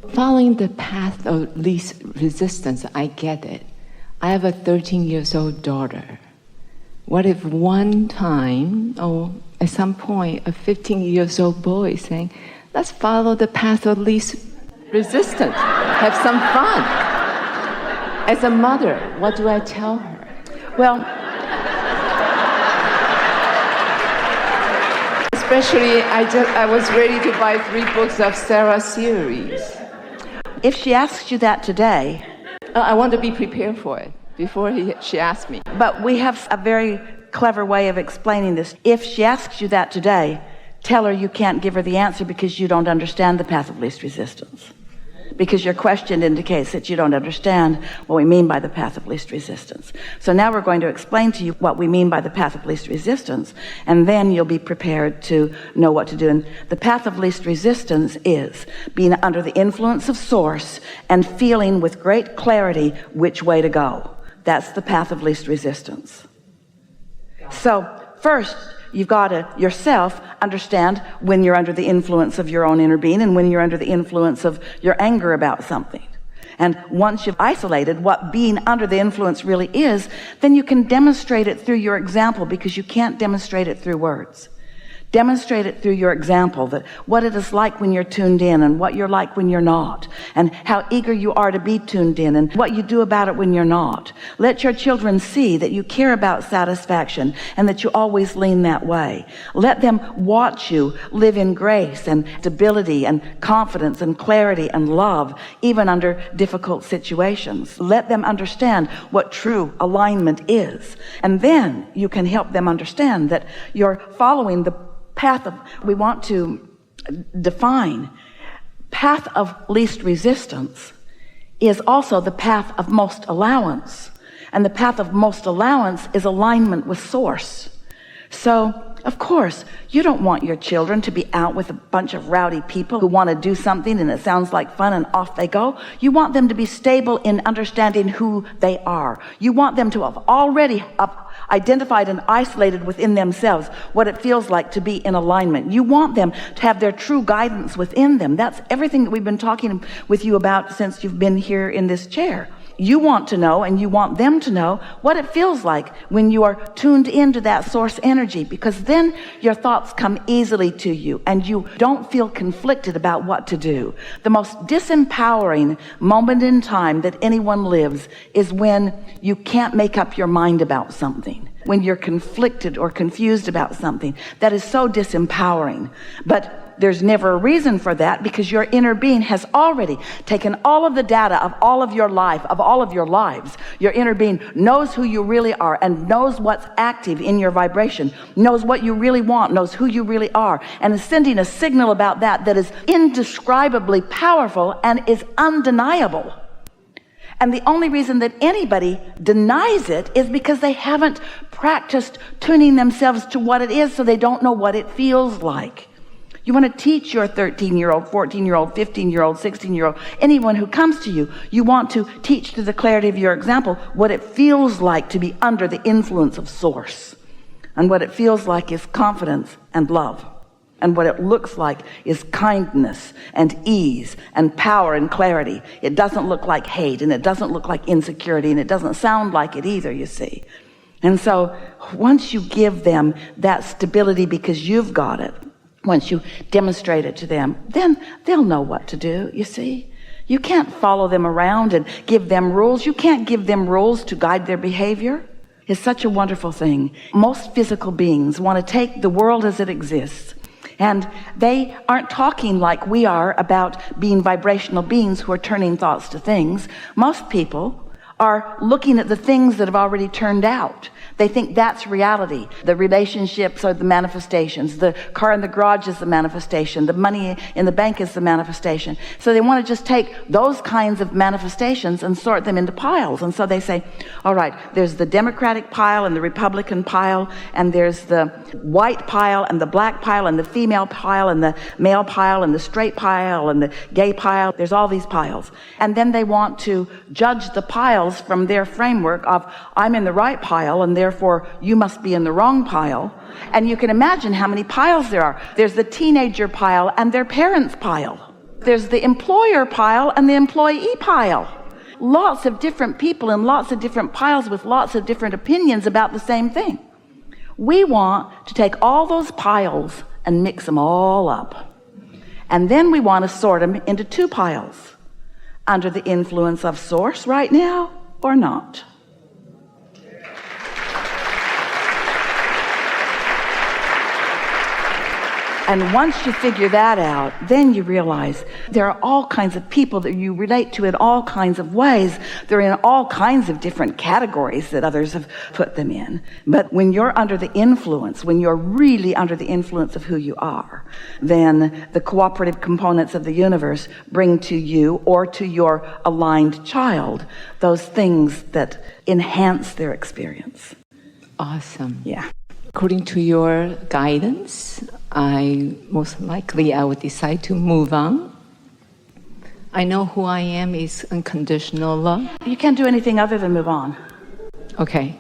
Following the path of least resistance, I get it. I have a 13-year-old daughter. What if one time, or at some point, a 15-year-old boy is saying, let's follow the path of least resistance, have some fun. As a mother, what do I tell her? Well, especially, I was ready to buy 3 books of Sarah's series. if she asks you that today, I want to be prepared for it before she asks me. but we have a very clever way of explaining this. If she asks you that today, tell her you can't give her the answer because you don't understand the path of least resistance. Because your question indicates that you don't understand what we mean by the path of least resistance. So now we're going to explain to you what we mean by the path of least resistance, and then you'll be prepared to know what to do. And the path of least resistance is being under the influence of source and feeling with great clarity which way to go. That's the path of least resistance. So first, you've got to yourself understand when you're under the influence of your own inner being and when you're under the influence of your anger about something. And once you've isolated what being under the influence really is, then you can demonstrate it through your example, because you can't demonstrate it through words. Demonstrate it through your example, that what it is like when you're tuned in and what you're like when you're not, and how eager you are to be tuned in and what you do about it when you're not. Let your children see that you care about satisfaction and that you always lean that way. Let them watch you live in grace and stability and confidence and clarity and love, even under difficult situations. Let them understand what true alignment is. And then you can help them understand that you're following the path of, we want to define, path of least resistance is also the path of most allowance. And the path of most allowance is alignment with source. So, of course, you don't want your children to be out with a bunch of rowdy people who want to do something and it sounds like fun and off they go. You want them to be stable in understanding who they are. You want them to have already identified and isolated within themselves what it feels like to be in alignment. You want them to have their true guidance within them. That's everything that we've been talking with you about since you've been here in this chair. You want to know, and you want them to know, what it feels like when you are tuned into that source energy, because then your thoughts come easily to you and you don't feel conflicted about what to do. The most disempowering moment in time that anyone lives is when you can't make up your mind about something, when you're conflicted or confused about something. That is so disempowering. But there's never a reason for that, because your inner being has already taken all of the data of all of your life, of all of your lives. Your inner being knows who you really are and knows what's active in your vibration, knows what you really want, knows who you really are, and is sending a signal about that that is indescribably powerful and is undeniable. And the only reason that anybody denies it is because they haven't practiced tuning themselves to what it is, so they don't know what it feels like. You want to teach your 13-year-old, 14-year-old, 15-year-old, 16-year-old, anyone who comes to you, you want to teach through the clarity of your example what it feels like to be under the influence of source. And what it feels like is confidence and love. And what it looks like is kindness and ease and power and clarity. It doesn't look like hate, and it doesn't look like insecurity, and it doesn't sound like it either, you see. And so once you give them that stability because you've got it, once you demonstrate it to them, then they'll know what to do, you see. You can't follow them around and give them rules. You can't give them rules to guide their behavior. It's such a wonderful thing. Most physical beings want to take the world as it exists, and they aren't talking like we are about being vibrational beings who are turning thoughts to things. Most people are looking at the things that have already turned out. They think that's reality. The relationships are the manifestations. The car in the garage is the manifestation. The money in the bank is the manifestation. So they want to just take those kinds of manifestations and sort them into piles. And so they say, all right, there's the Democratic pile and the Republican pile, and there's the white pile and the black pile and the female pile and the male pile and the straight pile and the gay pile. There's all these piles. And then they want to judge the piles from their framework of, I'm in the right pile and therefore you must be in the wrong pile. And you can imagine how many piles there are. There's the teenager pile and their parents' pile. There's the employer pile and the employee pile. Lots of different people in lots of different piles with lots of different opinions about the same thing. We want to take all those piles and mix them all up. And then we want to sort them into two piles. Under the influence of source right now or not. And once you figure that out, then you realize there are all kinds of people that you relate to in all kinds of ways. They're in all kinds of different categories that others have put them in. But when you're under the influence, when you're really under the influence of who you are, then the cooperative components of the universe bring to you or to your aligned child those things that enhance their experience. Awesome. Yeah. According to your guidance, I would decide to move on. I know who I am is unconditional love. You can't do anything other than move on. Okay.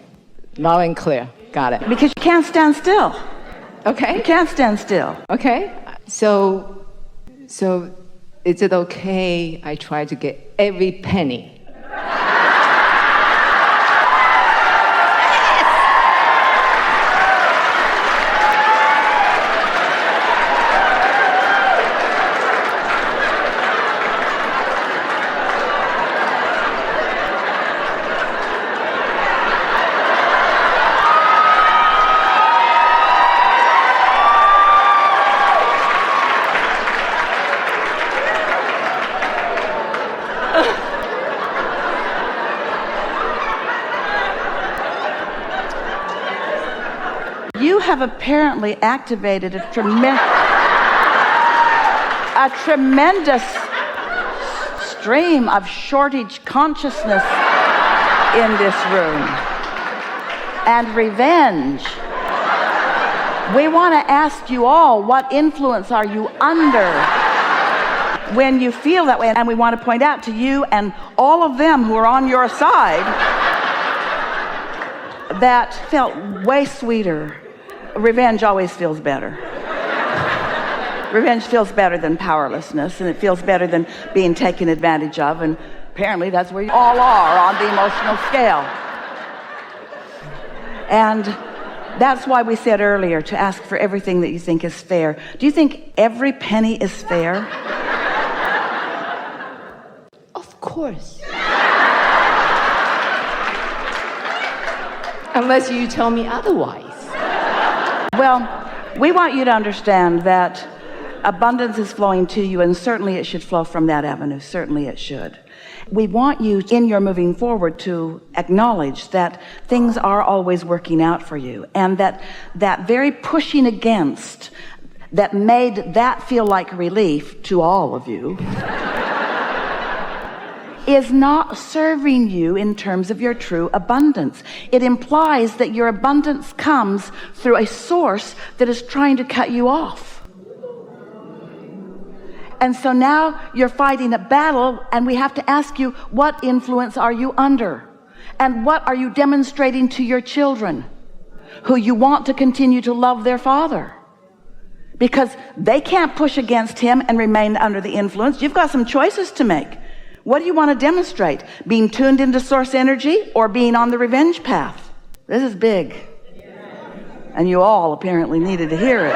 Loud and clear. Got it. Because you can't stand still. Okay. You can't stand still. Okay. So is it okay I try to get every penny? You have apparently activated a tremendous stream of shortage consciousness in this room. And revenge. We want to ask you all, what influence are you under when you feel that way? And we want to point out to you and all of them who are on your side that felt way sweeter. Revenge always feels better. Revenge feels better than powerlessness, and it feels better than being taken advantage of, and apparently that's where you all are on the emotional scale. And that's why we said earlier to ask for everything that you think is fair. Do you think every penny is fair? Of course. Unless you tell me otherwise. Well, we want you to understand that abundance is flowing to you, and certainly it should flow from that avenue. Certainly it should. We want you, in your moving forward, to acknowledge that things are always working out for you, and that very pushing against that made that feel like relief to all of you is not serving you in terms of your true abundance. It implies that your abundance comes through a source that is trying to cut you off. And so now you're fighting a battle, and we have to ask you, what influence are you under? And what are you demonstrating to your children who you want to continue to love their father? Because they can't push against him and remain under the influence. You've got some choices to make. What do you want to demonstrate? Being tuned into source energy or being on the revenge path? This is big. And you all apparently needed to hear it.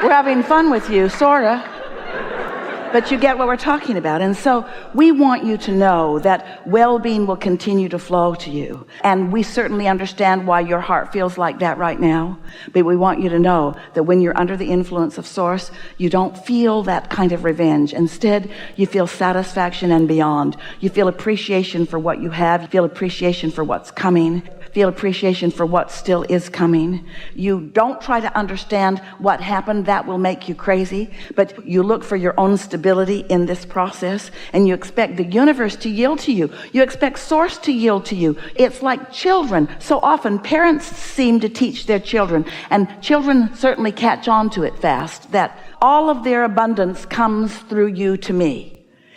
We're having fun with you, sorta. But you get what we're talking about. And so we want you to know that well-being will continue to flow to you. And we certainly understand why your heart feels like that right now. But we want you to know that when you're under the influence of source, you don't feel that kind of revenge. Instead, you feel satisfaction and beyond. You feel appreciation for what you have. You feel appreciation for what's coming. Feel appreciation for what still is coming. You don't try to understand what happened. That will make you crazy. But you look for your own stability in this process, and you expect the universe to yield to you. You expect source to yield to you. It's like children. So often parents seem to teach their children, and children certainly catch on to it fast, that all of their abundance comes through you to me.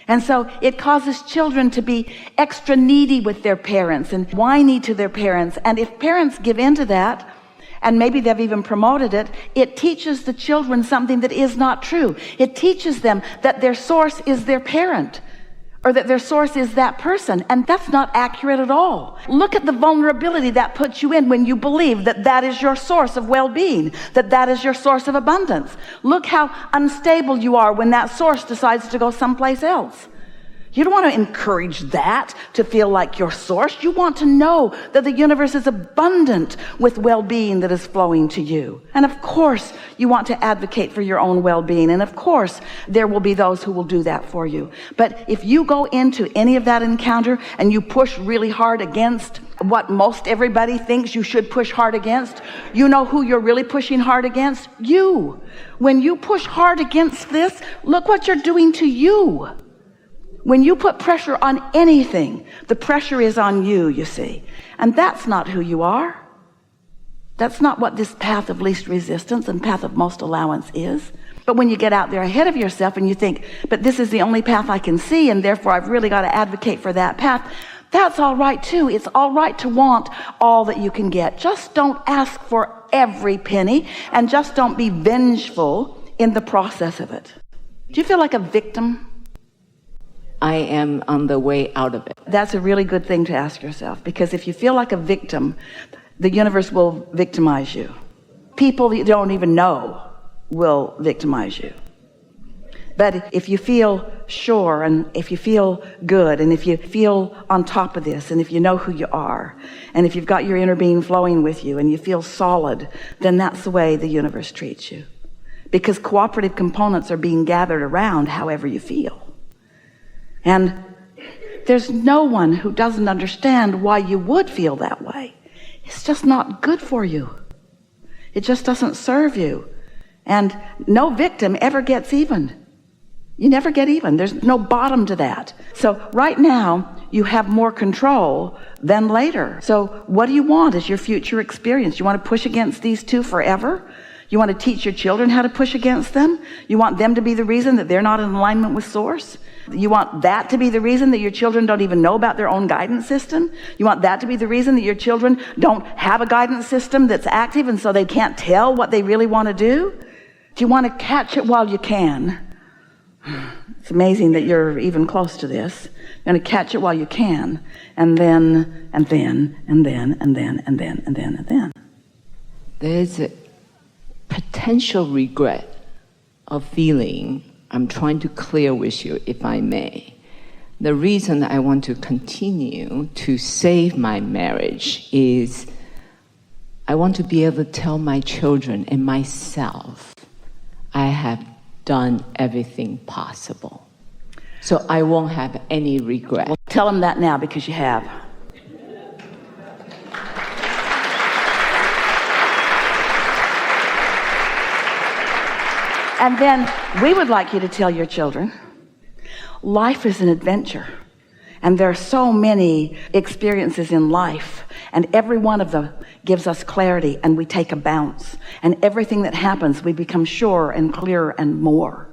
And so it causes children to be extra needy with their parents and whiny to their parents. And if parents give in to that and maybe they've even promoted it, it teaches the children something that is not true. It teaches them that their source is their parent, or that their source is that person, and that's not accurate at all. Look at the vulnerability that puts you in when you believe that that is your source of well-being, that that is your source of abundance. Look how unstable you are when that source decides to go someplace else. You don't want to encourage that to feel like your source. You want to know that the universe is abundant with well-being that is flowing to you. And of course, you want to advocate for your own well-being. And of course, there will be those who will do that for you. But if you go into any of that encounter and you push really hard against what most everybody thinks you should push hard against, you know who you're really pushing hard against? You. When you push hard against this, look what you're doing to you. When you put pressure on anything, the pressure is on you, you see. And that's not who you are. That's not what this path of least resistance and path of most allowance is. But when you get out there ahead of yourself and you think, but this is the only path I can see, and therefore I've really got to advocate for that path, that's all right too. It's all right to want all that you can get. Just don't ask for every penny, and just don't be vengeful in the process of it. Do you feel like a victim? I am on the way out of it. That's a really good thing to ask yourself, because if you feel like a victim, the universe will victimize you. People you don't even know will victimize you. But if you feel sure, and if you feel good, and if you feel on top of this, and if you know who you are, and if you've got your inner being flowing with you, and you feel solid, then that's the way the universe treats you. Because cooperative components are being gathered around however you feel. And there's no one who doesn't understand why you would feel that way. It's just not good for you. It just doesn't serve you. And no victim ever gets even. You never get even. There's no bottom to that. So right now, you have more control than later. So what do you want as your future experience? You want to push against these two forever? You want to teach your children how to push against them? You want them to be the reason that they're not in alignment with source? You want that to be the reason that your children don't even know about their own guidance system? You want that to be the reason that your children don't have a guidance system that's active, and so they can't tell what they really want to do? Do you want to catch it while you can? It's amazing that you're even close to this. You're going to catch it while you can, and then. There's a potential regret of feeling. I'm trying to clear with you, if I may. The reason I want to continue to save my marriage is I want to be able to tell my children and myself I have done everything possible. So I won't have any regret. Well, tell them that now, because you have. And then we would like you to tell your children, life is an adventure. And there are so many experiences in life, and every one of them gives us clarity, and we take a bounce. And everything that happens, we become sure and clearer and more.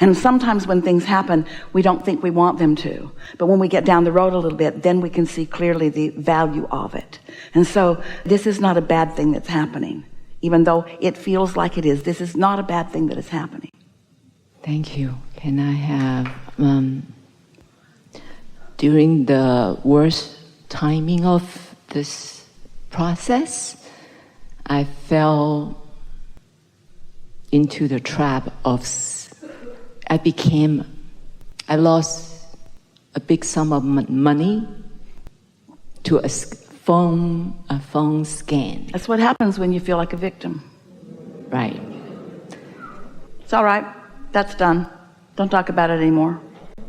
And sometimes when things happen, we don't think we want them to. But when we get down the road a little bit, then we can see clearly the value of it. And so this is not a bad thing that's happening. Even though it feels like it is, this is not a bad thing that is happening. Thank you. Can I have, during the worst timing of this process, I fell into the trap of, I lost a big sum of money to a phone scan. That's what happens when you feel like a victim. Right. It's all right. That's done. Don't talk about it anymore.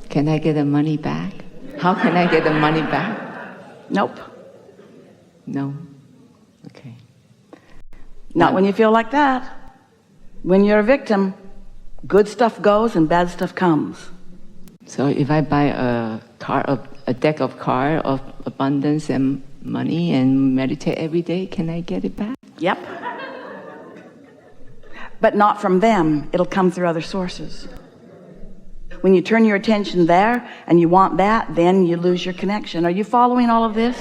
Can I get the money back? How can I get the money back? Nope. No? Okay. Not when you feel like that. When you're a victim, good stuff goes and bad stuff comes. So if I buy a deck of cards of abundance and money and meditate every day, can I get it back? Yep. But not from them. It'll come through other sources. When you turn your attention there and you want that, then you lose your connection. Are you following all of this?